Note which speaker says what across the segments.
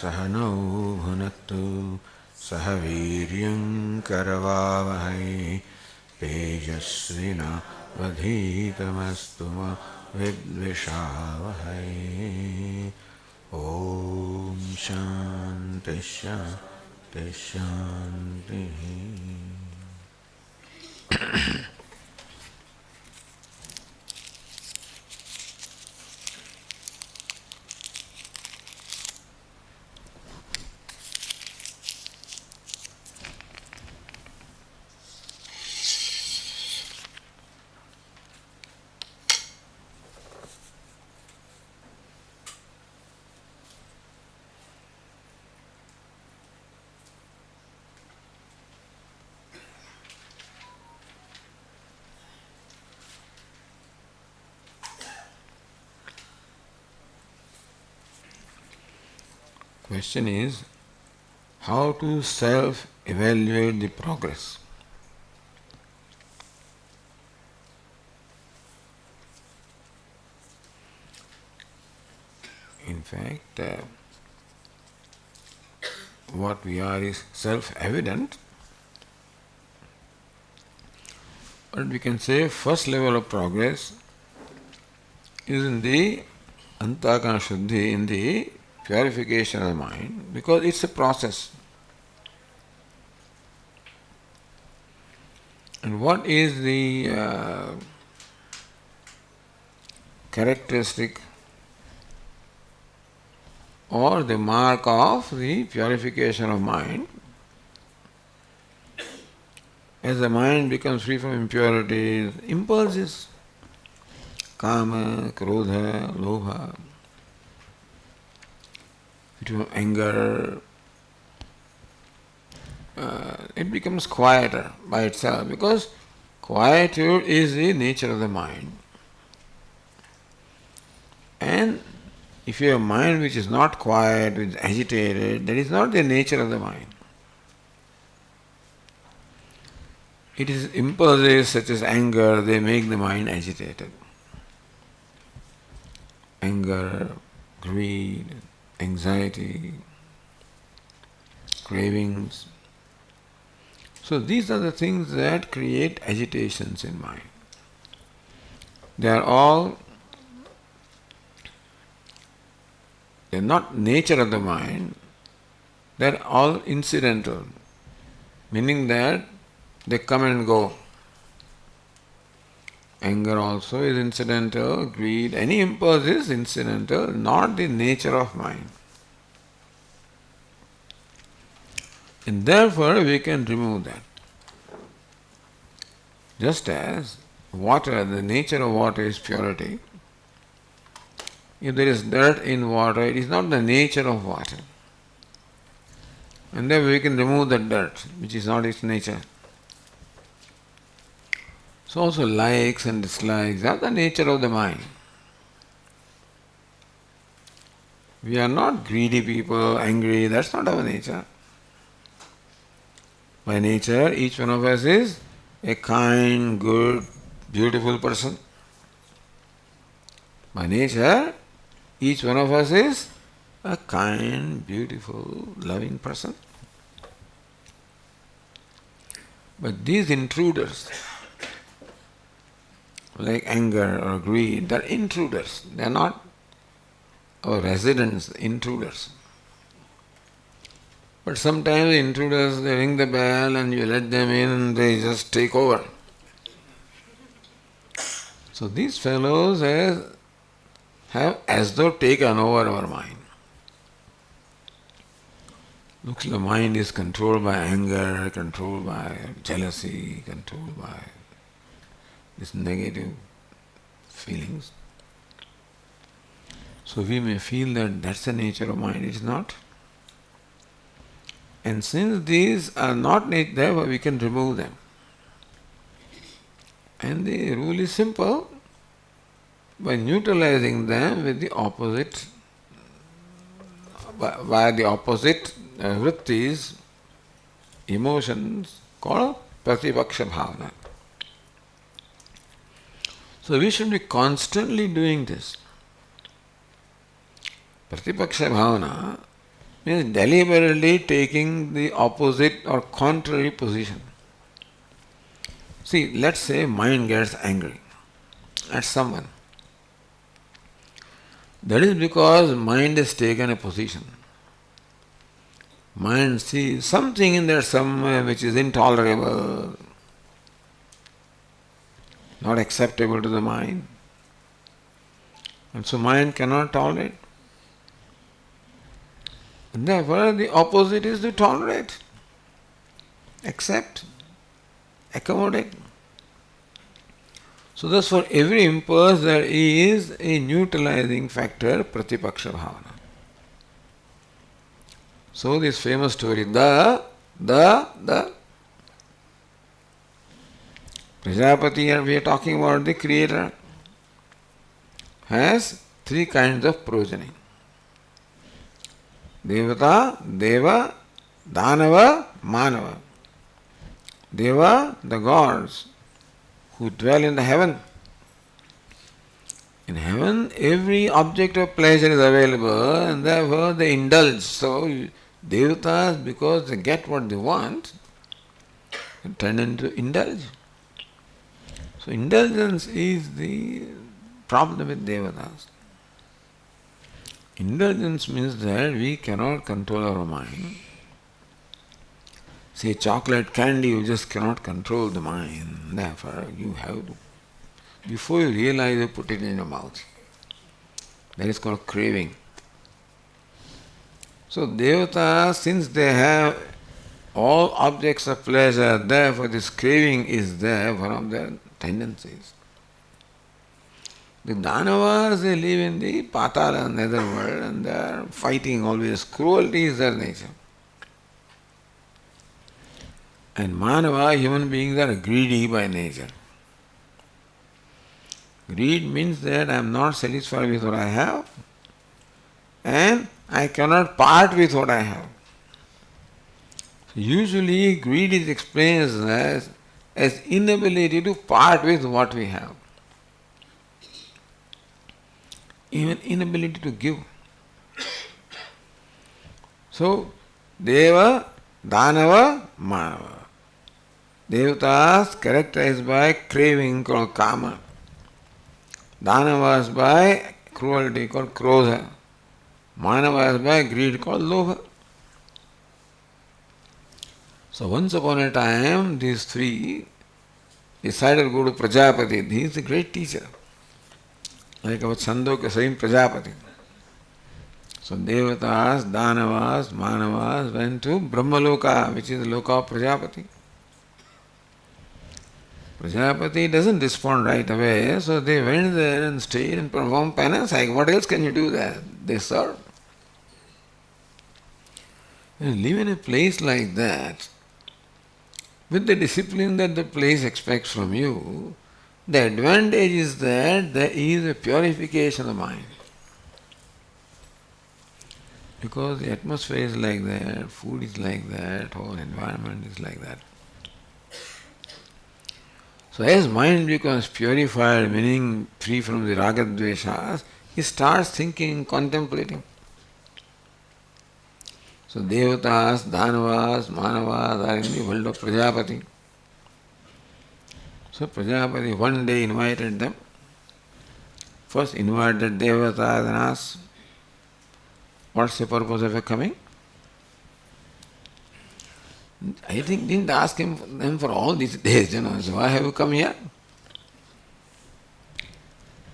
Speaker 1: Sahanau bhunaktu sahaviryam karavavahai tejasvina vadhitamastu ma vidvishavahai. Om Shanti Shanti Shanti. Question is, how to self-evaluate the progress? In fact, what we are is self-evident, but we can say first level of progress is in the Antakarana Shuddhi, in the purification of the mind, because it's a process. And what is the characteristic or the mark of the purification of mind? As the mind becomes free from impurities, impulses, kama, krodha, lobha, anger, it becomes quieter by itself, because quietude is the nature of the mind. And if you have a mind which is not quiet, which is agitated, that is not the nature of the mind. It is impulses such as anger, they make the mind agitated. Anger, greed, anxiety, cravings. So these are the things that create agitations in mind. They're not nature of the mind, they're all incidental, meaning that they come and go. Anger also is incidental, greed, any impulse is incidental, not the nature of mind. And therefore we can remove that. Just as water, the nature of water is purity. If there is dirt in water, it is not the nature of water. And then we can remove the dirt, which is not its nature. So also likes and dislikes are the nature of the mind. We are not greedy people, angry, that's not our nature. By nature, each one of us is a kind, good, beautiful person. By nature, each one of us is a kind, beautiful, loving person. But these intruders, like anger or greed, they are intruders. They are not our residents, intruders. But sometimes the intruders, they ring the bell and you let them in and they just take over. So these fellows have as though taken over our mind. Looks like the mind is controlled by anger, controlled by jealousy, controlled by these negative feelings. So we may feel that that's the nature of mind. It is not. And since these are not nature, therefore we can remove them. And the rule is simple. By neutralizing them with the opposite, by the opposite vrittis, emotions, called pratipaksha bhavana. So we should be constantly doing this. Pratipaksha bhavana means deliberately taking the opposite or contrary position. See, let's say mind gets angry at someone. That is because mind has taken a position. Mind sees something in there somewhere which is intolerable, not acceptable to the mind. And so mind cannot tolerate. And therefore the opposite is to tolerate, accept, accommodate. So thus for every impulse there is a neutralizing factor, pratipaksha bhavana. So this famous story, the Prajapati, here we are talking about the creator, has three kinds of progeny. Devata, Deva, Danava, Manava. Deva, the gods who dwell in the heaven. In heaven, every object of pleasure is available and therefore they indulge. So, Devatas, because they get what they want, turn into indulge. So, indulgence is the problem with Devatas. Indulgence means that we cannot control our mind. Say chocolate candy, you just cannot control the mind. Therefore, you have to, before you realize, you put it in your mouth. That is called craving. So Devatas, since they have all objects of pleasure, therefore this craving is there, one of their tendencies. The Danavas, they live in the Patala, netherworld, and they are fighting always. Cruelty is their nature. And Manava, human beings, are greedy by nature. Greed means that I am not satisfied with what I have and I cannot part with what I have. Usually, greed is explained as inability to part with what we have. Even inability to give. So, Deva, Danava, Manava. Devatas characterized by craving called kama. Danavas by cruelty called krodha. Manavas by greed called lobha. So once upon a time, these three decided to go to Prajapati. He is a great teacher. Like our Chandogya saying Prajapati. So Devatas, Danavas, Manavas went to Brahmaloka, which is the loka of Prajapati. Prajapati doesn't respond right away, so they went there and stayed and performed penance. Like, what else can you do there? They serve. You live in a place like that, with the discipline that the place expects from you, the advantage is that there is a purification of mind. Because the atmosphere is like that, food is like that, whole environment is like that. So as mind becomes purified, meaning free from the raga dveshas, he starts thinking, contemplating. So Devatas, Danavas, Manavas are in the world of Prajapati. So Prajapati one day invited them. First invited Devatas and asked, what's the purpose of your coming? I think didn't ask them for all these days, so why have you come here?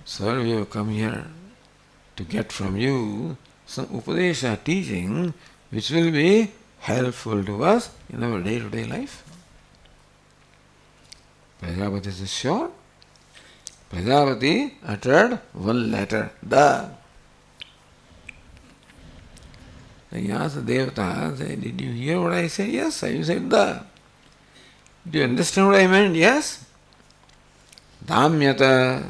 Speaker 1: Sir, we have come here to get from you some upadesha teaching which will be helpful to us in our day-to-day life. Prajapati says, sure. Prajapati uttered one letter, the. He asked the Devatas, did you hear what I said? Yes, you said the. Do you understand what I meant? Yes. Dhamyata.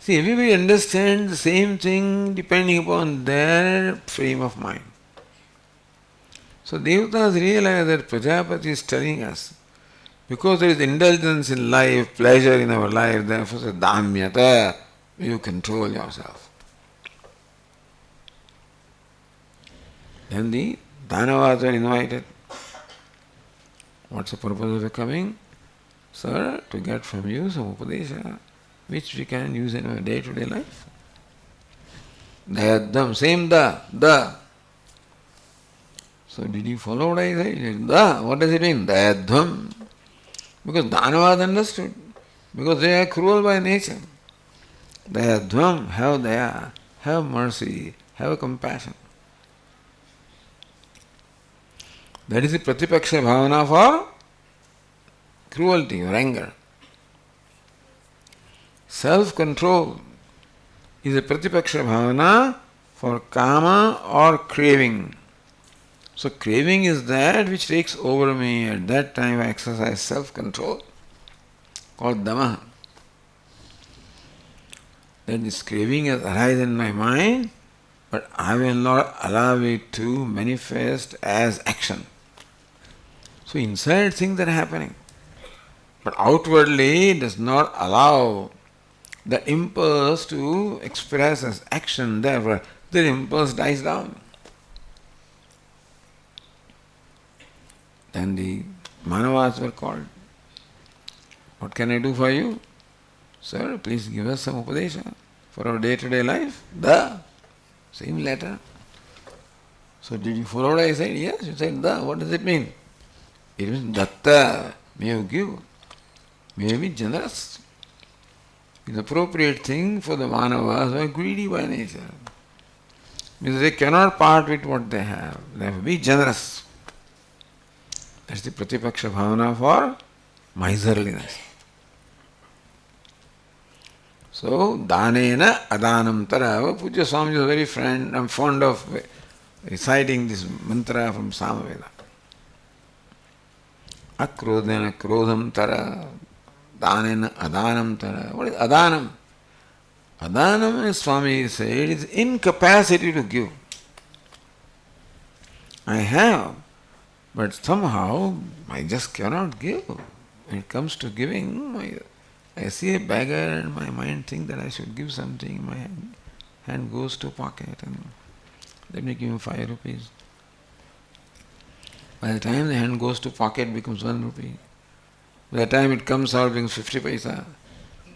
Speaker 1: See, everybody understands the same thing depending upon their frame of mind. So Devatas realize that Prajapati is telling us, because there is indulgence in life, pleasure in our life, therefore say Dhamyata, you control yourself. Then the Danavas were invited. What's the purpose of their coming? Sir, to get from you some Upadesha, which we can use in our day-to-day life. Dayadham, same the. So did you follow what I said? The, what does it mean? Dayadham. Because Danavas understood. Because they are cruel by nature. Dayadham, have daya, have mercy, have compassion. That is the Pratipaksha Bhavana for cruelty or anger. Self-control is a Pratipaksha Bhavana for kama or craving. So craving is that which takes over me. At that time I exercise self-control called damaha. Then this craving has arisen in my mind, but I will not allow it to manifest as action. So inside things are happening, but outwardly it does not allow the impulse to express as action. Therefore, the impulse dies down. Then the Manavas were called. What can I do for you? Sir, please give us some Upadesha for our day-to-day life. The same letter. So did you follow what I said? Yes, you said the. What does it mean? It means datta, may you give, may you be generous. It's an appropriate thing for the Manavas who are greedy by nature. Means they cannot part with what they have. They have to be generous. That's the Pratipaksha Bhavana for miserliness. So, Danena Adanam Tara. Puja Swami is very I'm fond of reciting this mantra from Samaveda. Akrodena Krodham Tara. Danena Adanam Tara. What is Adanam? Adanam, as Swami said, is incapacity to give. I have, but somehow I just cannot give. When it comes to giving, I see a beggar and my mind thinks that I should give something. My hand goes to pocket and let me give him 5 rupees. By the time the hand goes to pocket, it becomes 1 rupee. By the time it comes out, it becomes 50 paisa.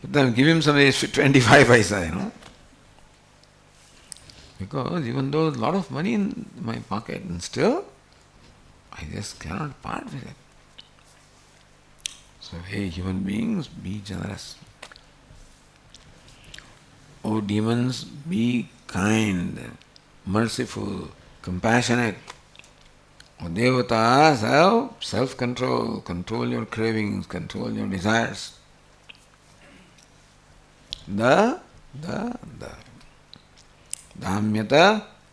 Speaker 1: But then give him something 25 paisa, Because even though there's a lot of money in my pocket, and still, I just cannot part with it. So, hey, human beings, be generous. Oh, demons, be kind, merciful, compassionate. Oh, devatas, have self-control, control your cravings, control your desires. Dhamyata,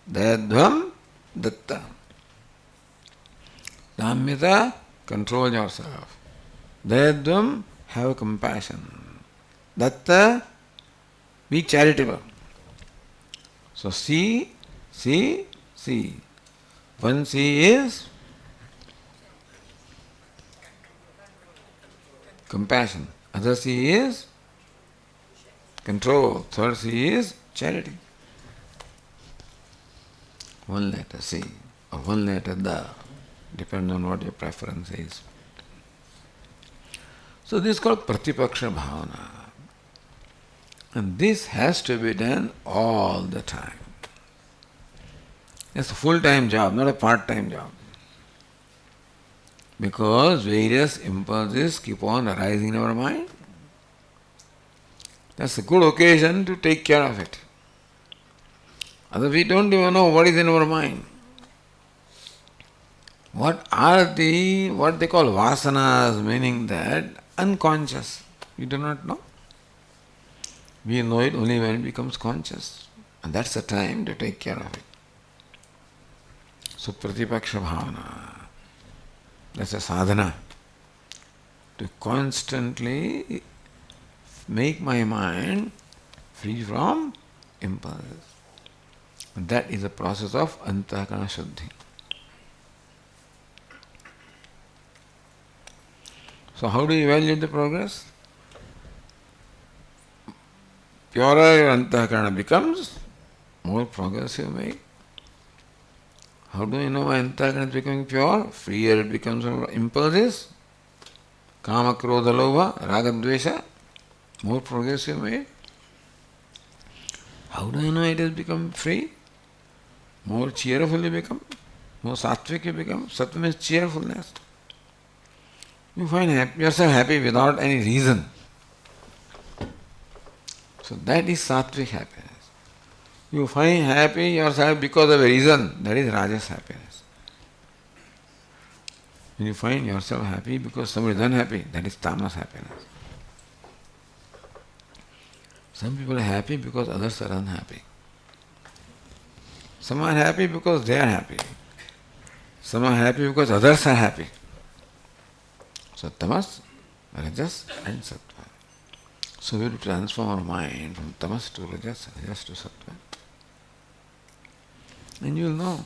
Speaker 1: dayadhvam, datta. Dhamyata, control yourself. Dayadhvam, have compassion. Datta, be charitable. So see. One C is compassion. Other C is control. Third C is charity. One letter C or one letter Da, depending on what your preference is. So this is called Pratipaksha Bhavana. And this has to be done all the time. It's a full-time job, not a part-time job. Because various impulses keep on arising in our mind. That's a good occasion to take care of it. Otherwise we don't even know what is in our mind. What they call vasanas, meaning that unconscious. We do not know. We know it only when it becomes conscious. And that's the time to take care of it. So Pratipaksha Bhavana, that's a sadhana. To constantly make my mind free from impulses. And that is the process of Antahkarana Shuddhi. So how do you evaluate the progress? Purer your Antahkarana becomes, more progress you make. How do I know my antakarana is becoming pure? Freer it becomes from impulses. Kama, Krodha, Lobha, Raga, Dvesha. More progressive way. How do I know it has become free? More cheerful you become. More sattvic you become. Sattva means cheerfulness. You find yourself happy without any reason. So that is sattvic happiness. You find happy yourself because of a reason. That is Rajas happiness. When you find yourself happy because somebody is unhappy, that is tamas happiness. Some people are happy because others are unhappy. Some are happy because they are happy. Some are happy because others are happy. So tamas, rajas and sattva. So we will transform our mind from tamas to rajas, rajas to sattva. And you will know,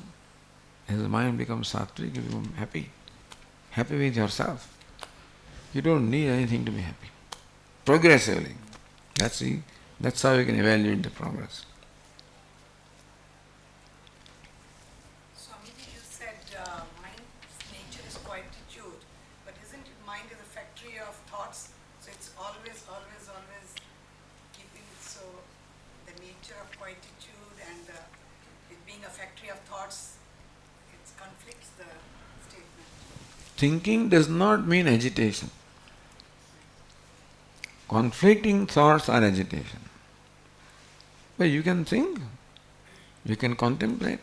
Speaker 1: as the mind becomes sattvic, you become happy. Happy with yourself. You don't need anything to be happy. Progressively. That's how you can evaluate the progress.
Speaker 2: Swamiji, you said mind's nature is quietude, but isn't it mind is a factory of thoughts? So it's always keeping so the nature of quietude and it being a factory of thoughts, it conflicts the statement.
Speaker 1: Thinking does not mean agitation. Conflicting thoughts are agitation. But you can think, you can contemplate.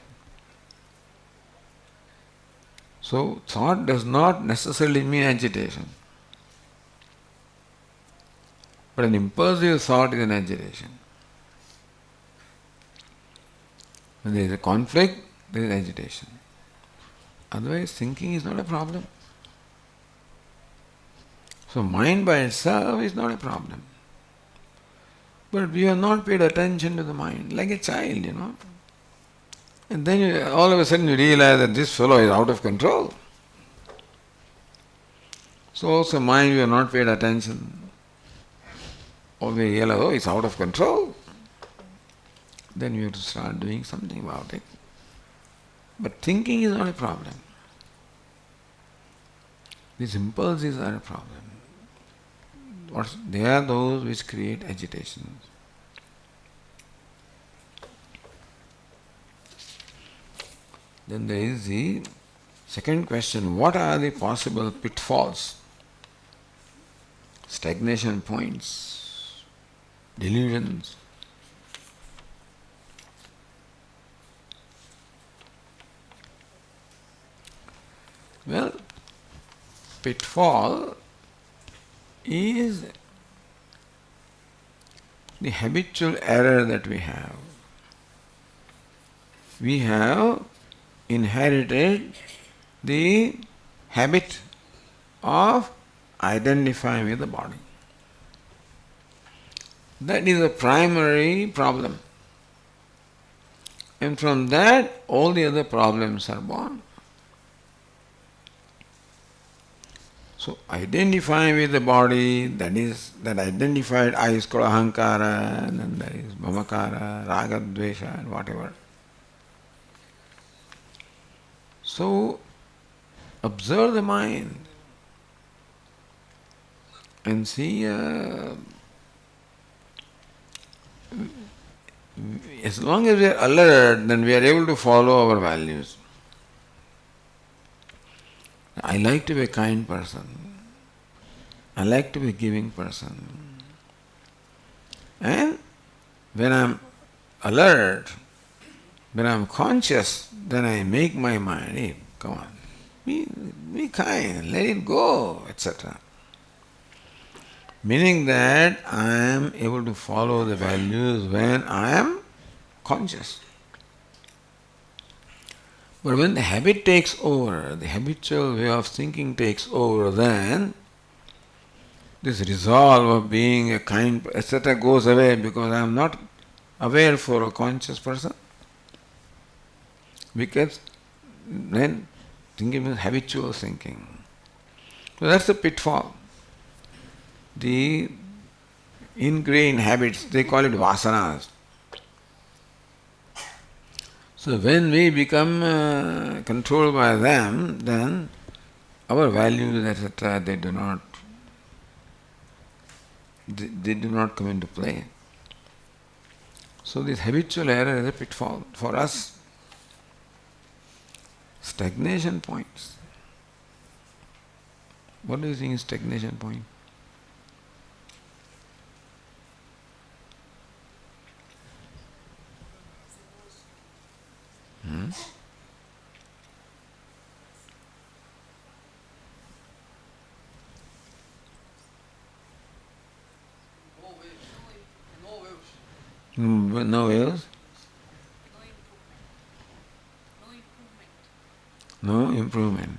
Speaker 1: So thought does not necessarily mean agitation. But an impulsive thought is an agitation. When there is a conflict, there is agitation. Otherwise, thinking is not a problem. So mind by itself is not a problem. But we have not paid attention to the mind, like a child, And then all of a sudden you realize that this fellow is out of control. So also mind, we have not paid attention. Or we realize, oh, it's out of control. Then we have to start doing something about it. But thinking is not a problem. These impulses are a problem. They are those which create agitation. Then there is the second question, what are the possible pitfalls, stagnation points, delusions? Well, pitfall is the habitual error that we have. We have inherited the habit of identifying with the body. That is a primary problem. And from that, all the other problems are born. So identifying with the body, that identified I is called ahankara, and then there is mamakara, raga, dvesha, and whatever. So observe the mind and see, as long as we are alert, then we are able to follow our values. I like to be a kind person. I like to be a giving person. And when I am alert, when I am conscious, then I make my mind, hey, come on, be kind, let it go, etc. Meaning that I am able to follow the values when I am conscious. But when the habit takes over, the habitual way of thinking takes over, then this resolve of being a kind, etc. goes away because I am not aware for a conscious person. Because then thinking is habitual thinking. So that's the pitfall. The ingrained habits, they call it vasanas. So when we become controlled by them, then our values, etc., they do not come into play. So this habitual error is a pitfall for us. Stagnation points. What do you think is stagnation point? Hmm? No waves? No improvement.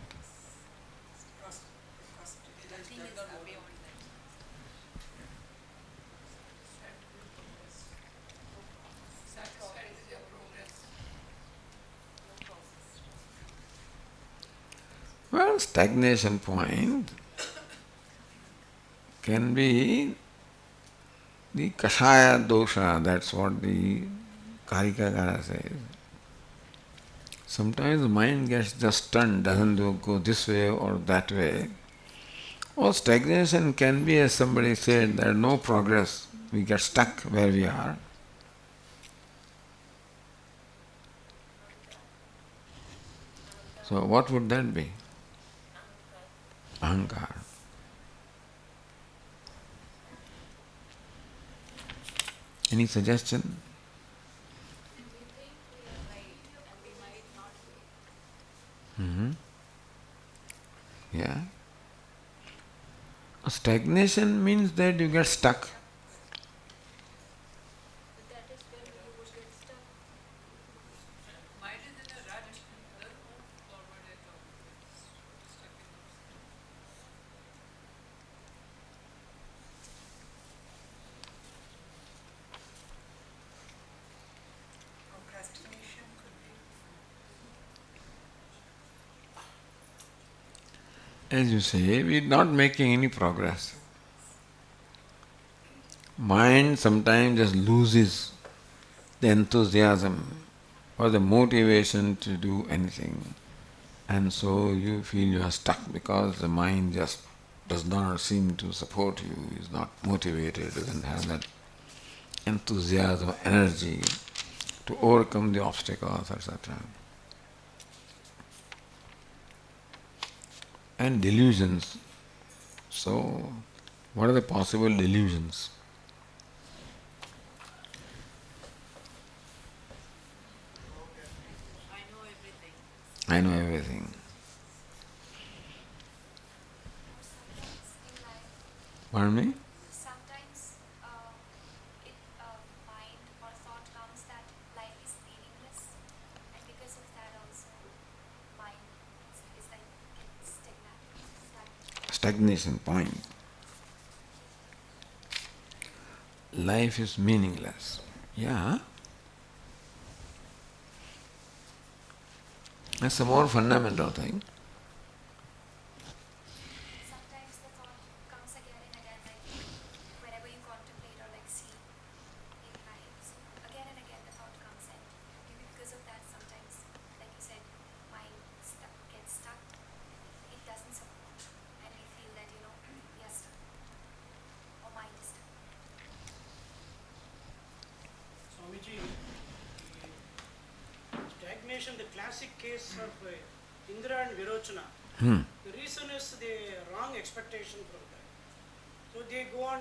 Speaker 1: Well, stagnation point can be the kashaya dosha, that's what the Karikagara says. Sometimes the mind gets just stunned, doesn't go this way or that way. Or stagnation can be, as somebody said, there is no progress. We get stuck where we are. So what would that be? Ahankar. Any suggestion? Mm-hmm. Yeah. Stagnation means that you get stuck.
Speaker 2: Procrastination could be.
Speaker 1: As you say, we are not making any progress. Mind sometimes just loses the enthusiasm or the motivation to do anything. And so you feel you are stuck because the mind just does not seem to support you, is not motivated, doesn't have that enthusiasm, energy to overcome the obstacles, etc. And delusions. So, what are the possible delusions? I know everything. Pardon me?
Speaker 3: Sometimes it mind or thought comes that life is meaningless, and because of that also mind is like gets stagnant.
Speaker 1: Stagnation point. Life is meaningless. Yeah. That's a more fundamental thing.
Speaker 3: Sometimes the thought comes again and again, like whenever you contemplate or like see in life, so again and again the thought comes in. Maybe because of that, sometimes, like you said, mind gets stuck. It doesn't support, and we feel that we are stuck, or mind is stuck.
Speaker 4: Swamiji, stagnation, the classic case of Indra and Virochana. The reason is the wrong expectation from that. So they go on,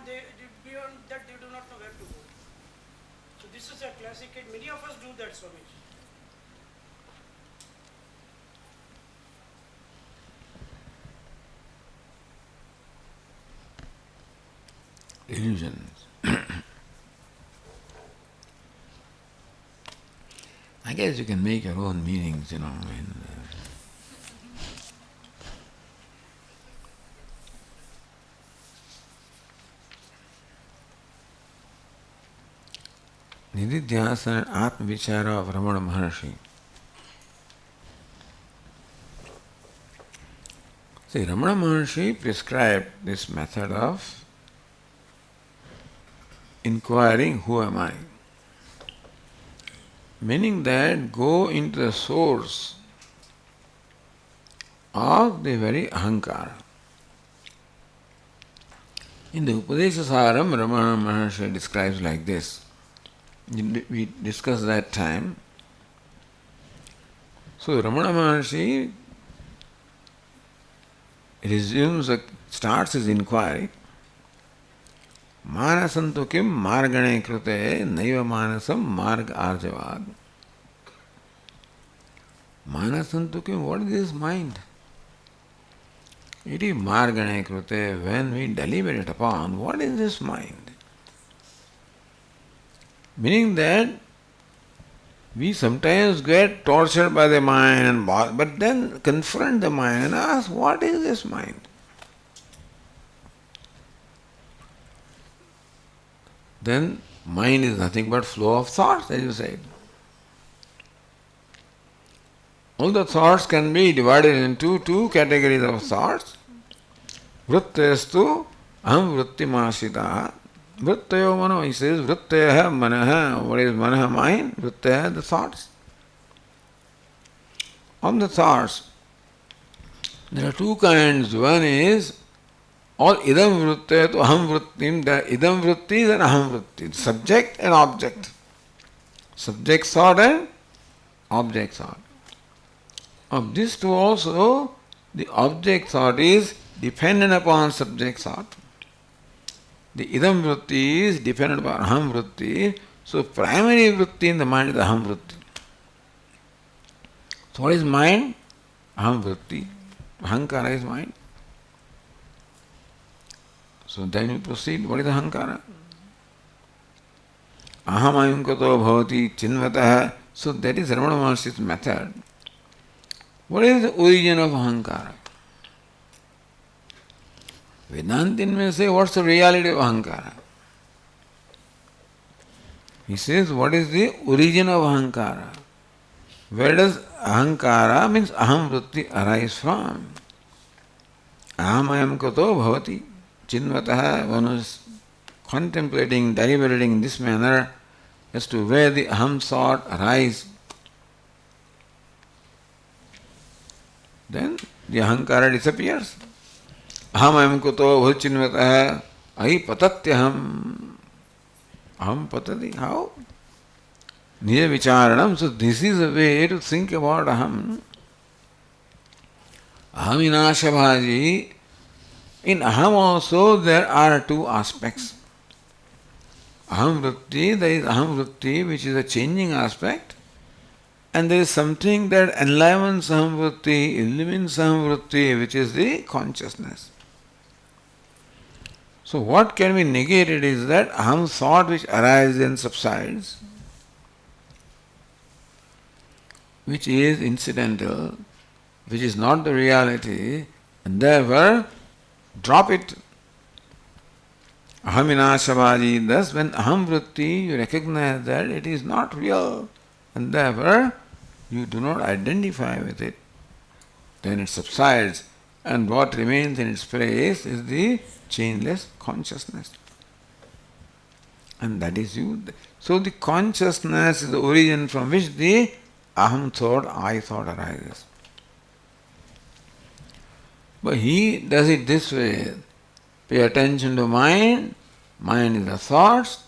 Speaker 4: beyond that they do not know where to go. So this is a classic case. Many of us do that, Swamiji.
Speaker 1: Illusions. I guess you can make your own meanings, Nididhyasana and Atma Vichara of Ramana Maharshi. See, Ramana Maharshi prescribed this method of inquiring, who am I? meaning that go into the source of the very ahankara. In the Upadeshasaram, Ramana Maharshi describes like this. We discussed that time. So Ramana Maharshi starts his inquiry. Manasantu kim margane krute naiva manasam marg arjavad. Manasantu kim, what is this mind? It is margane krute, when we deliberate upon, what is this mind? Meaning that we sometimes get tortured by the mind, but then confront the mind and ask, what is this mind? Then mind is nothing but flow of thoughts, as you said. All the thoughts can be divided into two categories of thoughts. Vrittestu aham vrittimasita. Vrittayo mano, he says, vrittaya manaha. What is manaha? Mind. Vrittaya, the thoughts. On the thoughts, there are two kinds. One is all idam vrittaya to aham vrittim. The idam vritti and aham vritti. Subject and object. Subject thought and object thought. Of these two also, the object thought is dependent upon subject thought. The idam vritti is dependent upon aham vritti. So primary vritti in the mind is aham vritti. So what is mind? Aham vritti. Ahankara is mind. So then we proceed. What is ahankara? Aham ayam kato bhavati chinvataha. So that is Ramana Maharshi's method. What is the origin of ahankara? Vedantin may say, what's the reality of ahankara? He says, what is the origin of ahankara? Where does ahankara, means aham vritti, arise from? Aham ayam kato bhavati chinvataha. One who is contemplating, deliberating in this manner as to where the aham thought arises. Then the ahankara disappears. Aham ayam kuto bhachinvataha ahi patatyaham. Aham patati. How? Nija vicharanam. So this is a way to think about aham. Aham inashabhaji. In aham also there are two aspects. Aham vritti, there is aham vritti which is a changing aspect. And there is something that enlivens aham vritti, illumines aham vritti, which is the consciousness. So what can be negated is that aham thought which arises and subsides, which is incidental, which is not the reality, and therefore drop it. Aham vinashabhaji. Thus, when aham vritti, you recognize that it is not real, and therefore you do not identify with it. Then it subsides, and what remains in its place is the changeless consciousness. And that is you. So the consciousness is the origin from which the aham thought, I thought arises. But he does it this way. Pay attention to mind. Mind is the thoughts.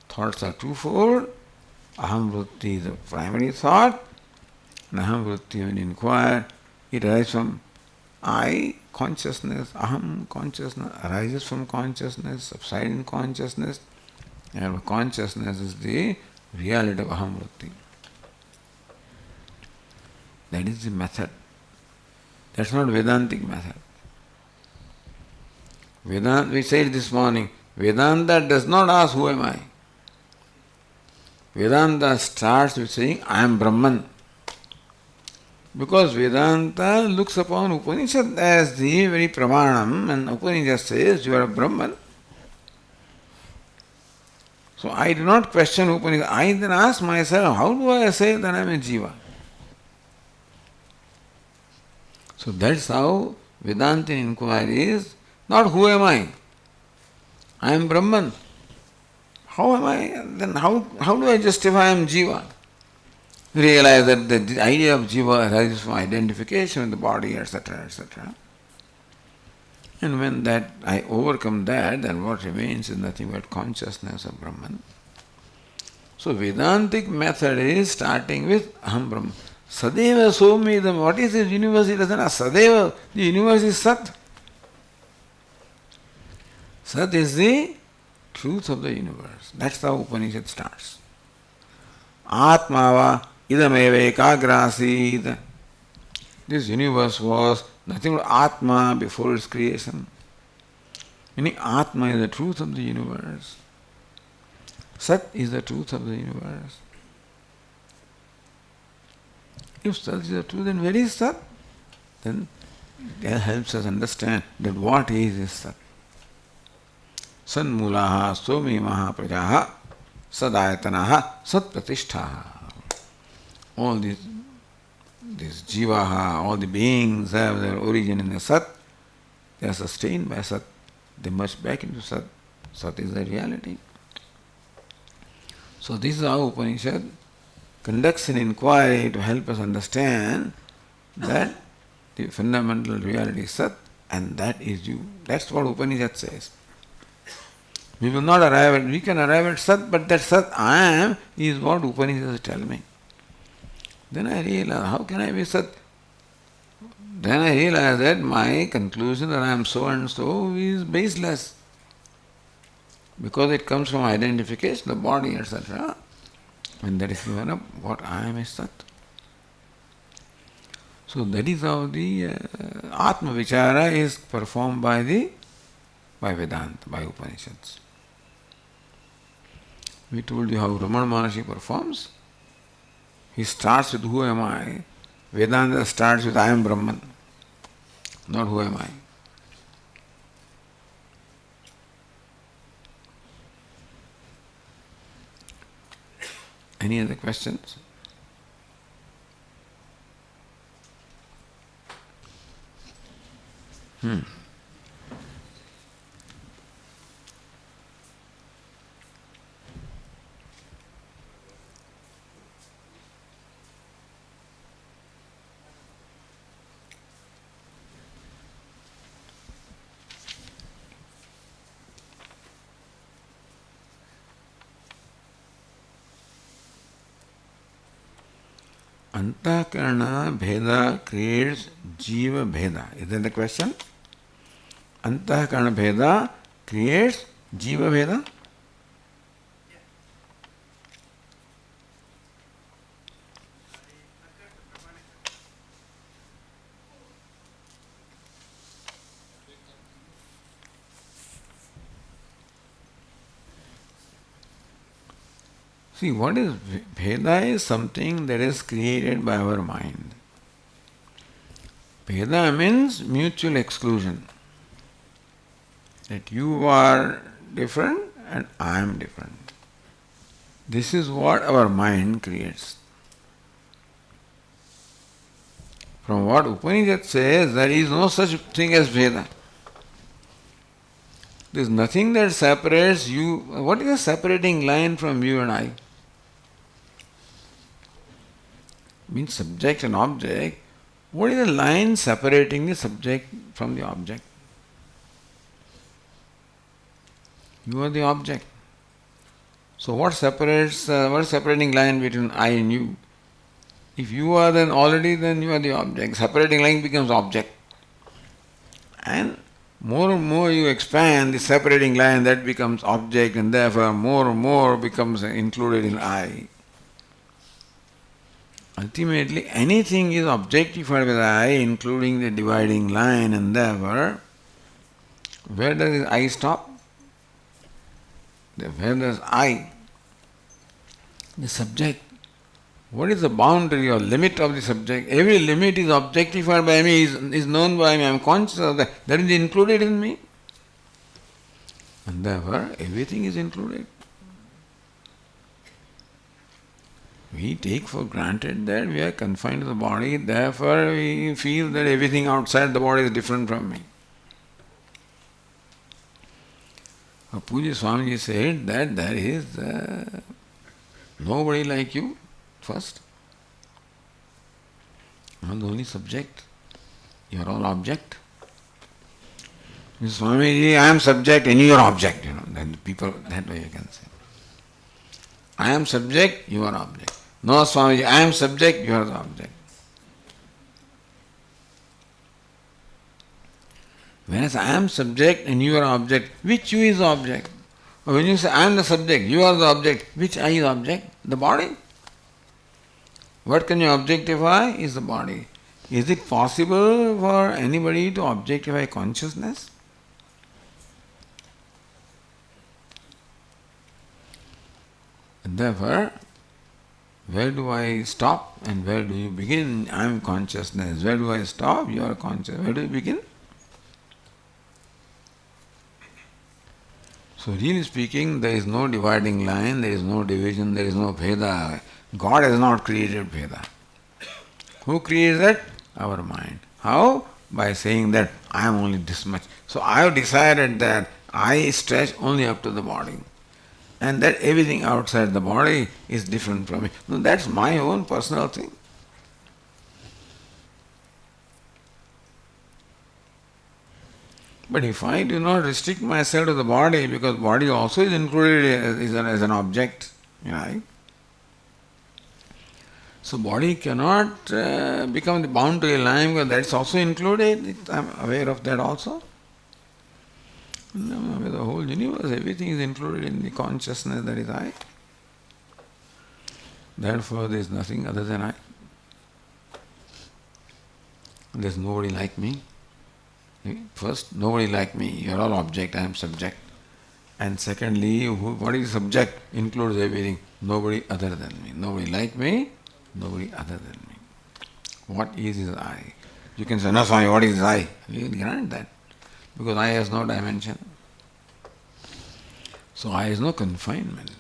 Speaker 1: Thoughts are twofold. Aham vritti is the primary thought. And aham vritti, when you inquire, it arises from I, consciousness. Aham, consciousness, arises from consciousness, subsides in consciousness. And consciousness is the reality of aham vritti. That is the method. That's not Vedantic method. We said this morning, Vedanta does not ask who am I. Vedanta starts with saying I am Brahman. Because Vedanta looks upon Upanishad as the very Pramanam, and Upanishad says you are a Brahman. So I do not question Upanishad. I then ask myself, how do I say that I am a Jiva? So that's how Vedantin inquiry is. Not who am I? I am Brahman. How am I? Then how do I justify I am Jiva? realize that the idea of jiva arises from identification with the body, etc., etc. And when that I overcome that, then what remains is nothing but consciousness of Brahman. So Vedantic method is starting with Aham Brahma. Sadeva Somidam. What is this universe? It doesn't ask. Sadeva, the universe is Sat. Sat is the truth of the universe. That's how Upanishad starts. Atmava idameva ekagrasid. This universe was nothing but Atma before its creation. Meaning Atma is the truth of the universe. Sat is the truth of the universe. If Sat is the truth, then where is Sat? Then that helps us understand that what is this Sat. Sanmulaha somimaha prajaha sadayatanaha satpratishtaha. All these jivaha, all the beings have their origin in the Sat. They are sustained by Sat. They merge back into Sat. Sat is the reality. So this is how Upanishad conducts an inquiry to help us understand that the fundamental reality is Sat and that is you. That's what Upanishad says. We will not arrive at, we can arrive at Sat, but that Sat I am is what Upanishads tell me. Then I realize, how can I be Sat? Then I realize that my conclusion that I am so and so is baseless. Because it comes from identification, the body, etc. And that is given up, what I am is Sat. So that is how the Atma Vichara is performed by Vedanta, by Upanishads. We told you how Ramana Maharshi performs. He starts with who am I. Vedanta starts with I am Brahman, not who am I. Any other questions? Antakarana Bheda creates Jiva Bheda. Is that the question? Antakarana Bheda creates Jiva Bheda? See, what is Bheda is something that is created by our mind. Bheda means mutual exclusion. That you are different and I am different. This is what our mind creates. From what Upanishad says, there is no such thing as Bheda. There is nothing that separates you. What is the separating line from you and I? Means subject and object. What is the line separating the subject from the object? You are the object. So what separates, what is separating line between I and you? If you are then already, then you are the object. Separating line becomes object. And more you expand the separating line, that becomes object, and therefore more becomes included in I. Ultimately, anything is objectified with I, including the dividing line, and therefore, where does I stop? Where does I? The subject. What is the boundary or limit of the subject? Every limit is objectified by me, is known by me, I am conscious of that. That is included in me. And therefore, everything is included. We take for granted that we are confined to the body, therefore we feel that everything outside the body is different from me. Puja Swami said that there is nobody like you, first. Not the only subject. You are all object. Swami, I am subject and you are object. Then people, that way you can say. I am subject, you are object. No, Swami, I am subject, you are the object. Whereas I am subject and you are object, which you is object? Or when you say I am the subject, you are the object, which I is object? The body. What can you objectify is the body. Is it possible for anybody to objectify consciousness? And therefore, where do I stop and where do you begin? I am consciousness. Where do I stop? You are conscious. Where do you begin? So really speaking, there is no dividing line, there is no division, there is no Veda. God has not created Veda. Who creates that? Our mind. How? By saying that I am only this much. So I have decided that I stretch only up to the body. And that everything outside the body is different from me. No, that's my own personal thing. But if I do not restrict myself to the body, because body also is included as an object, right? So body cannot become bound to a line because that's also included. I am aware of that also. No, the whole universe, everything is included in the consciousness that is I. Therefore, there is nothing other than I. There is nobody like me. First, nobody like me. You are all object, I am subject. And secondly, what is subject includes everything. Nobody other than me. Nobody like me, nobody other than me. What is I? You can say, no, Swami, what is I? You can grant that. Because I has no dimension. So I has no confinement.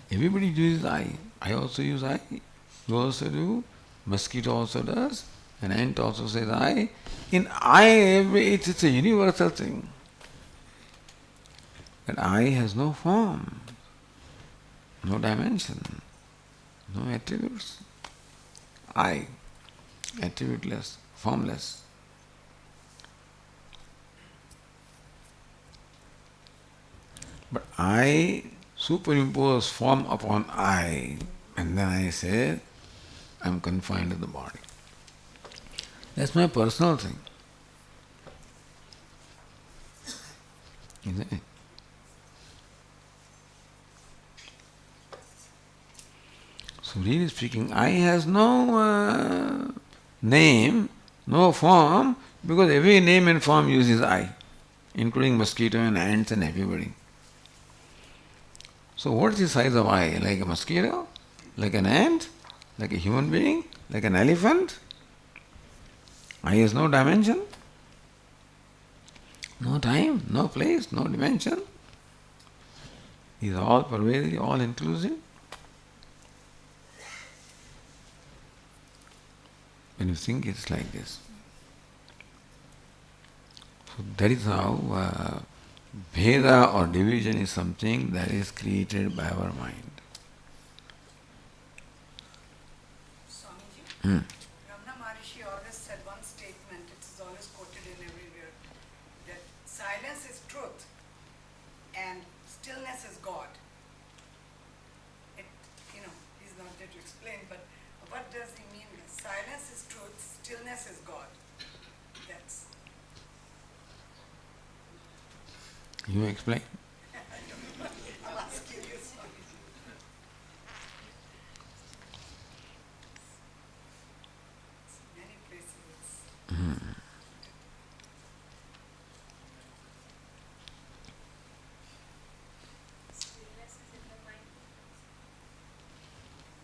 Speaker 1: Everybody uses I. I also use I. You also do. Mosquito also does. An ant also says I. In I, it's a universal thing. That I has no form, no dimension, no attributes. I, attributeless, formless. But I superimpose form upon I, and then I say, I am confined to the body. That's my personal thing. Isn't it? So really speaking, I has no name, no form, because every name and form uses I, including mosquito and ants and everybody. So what is the size of I? Like a mosquito? Like an ant? Like a human being? Like an elephant? I has no dimension, no time, no place, no dimension. He is all pervasive, all inclusive. When you think it's like this. So that is how Bheda or division is something that is created by our mind.
Speaker 2: Swamiji, Ramana Maharishi always said one statement, it is always quoted in everywhere, that silence is truth and stillness is God. He's not there to explain, but what does he mean? Silence is truth, stillness is God. That's...
Speaker 1: You explain?
Speaker 2: I'm asking you, Swamiji. Many places.
Speaker 5: Stillness is in the mind.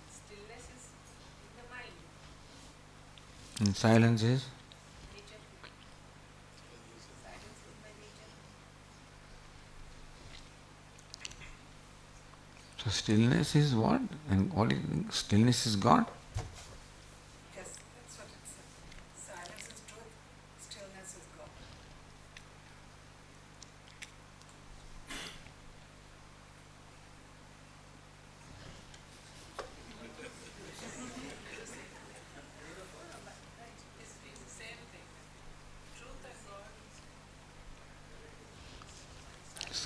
Speaker 5: Stillness is in the mind.
Speaker 1: And silence is?
Speaker 5: Nature. Silence is by nature.
Speaker 1: So stillness is what? And what is stillness is God?
Speaker 2: Yes, that's what it says. Silence is truth, stillness is God.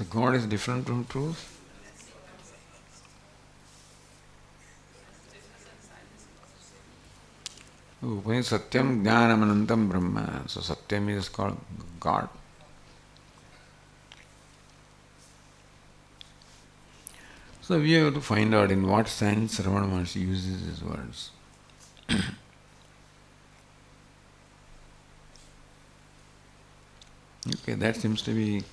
Speaker 1: So God is different from truth? When Satyam Jnanam Anantam Brahma. So Satyam is called God. So we have to find out in what sense Ramana Maharshi uses his words. Okay, that seems to be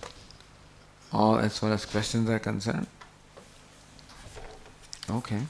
Speaker 1: all as far as questions are concerned. Okay.